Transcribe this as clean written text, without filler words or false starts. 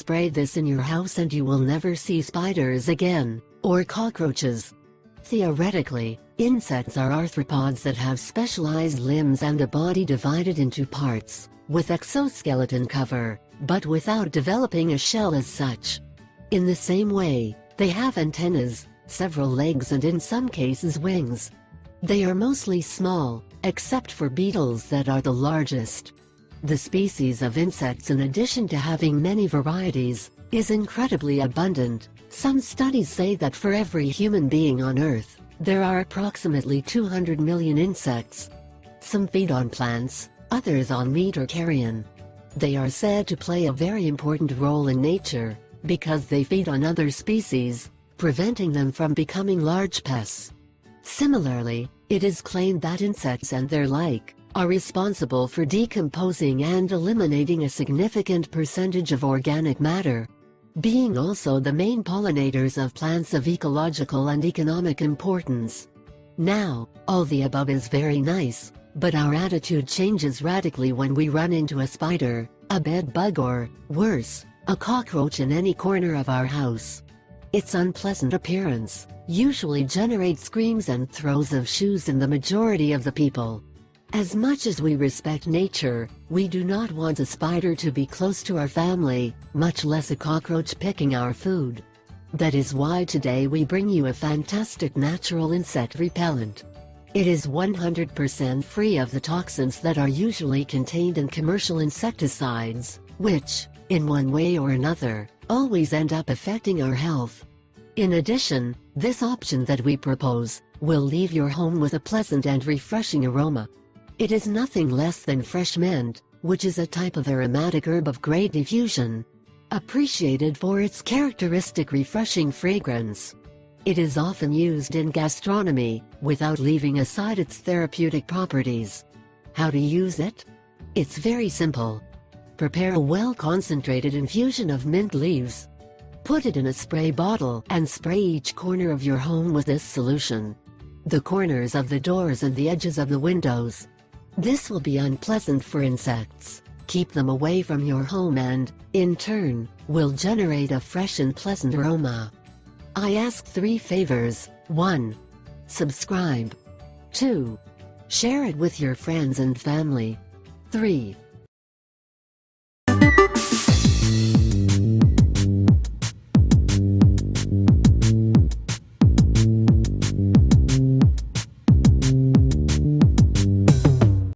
spray this in your house and you will never see spiders again, or cockroaches. Theoretically, insects are arthropods that have specialized limbs and a body divided into parts, with exoskeleton cover, but without developing a shell as such. In the same way, they have antennas, several legs and in some cases wings. They are mostly small, except for beetles that are the largest. The species of insects, in addition to having many varieties, is incredibly abundant. Some studies say that for every human being on Earth, there are approximately 200 million insects. Some feed on plants, others on meat or carrion. They are said to play a very important role in nature, because they feed on other species, preventing them from becoming large pests. Similarly, it is claimed that insects and their like are responsible for decomposing and eliminating a significant percentage of organic matter, being also the main pollinators of plants of ecological and economic importance. Now, all the above is very nice, but our attitude changes radically when we run into a spider, a bed bug or, worse, a cockroach in any corner of our house. Its unpleasant appearance usually generates screams and throws of shoes in the majority of the people. As much as we respect nature, we do not want a spider to be close to our family, much less a cockroach picking our food. That is why today we bring you a fantastic natural insect repellent. It is 100% free of the toxins that are usually contained in commercial insecticides, which, in one way or another, always end up affecting our health. In addition, this option that we propose will leave your home with a pleasant and refreshing aroma. It is nothing less than fresh mint, which is a type of aromatic herb of great diffusion, appreciated for its characteristic refreshing fragrance. It is often used in gastronomy, without leaving aside its therapeutic properties. How to use it? It's very simple. Prepare a well-concentrated infusion of mint leaves. Put it in a spray bottle and spray each corner of your home with this solution. The corners of the doors and the edges of the windows. This will be unpleasant for insects. Keep them away from your home and, in turn, will generate a fresh and pleasant aroma. I ask 3 favors. 1. Subscribe. 2. Share it with your friends and family. 3.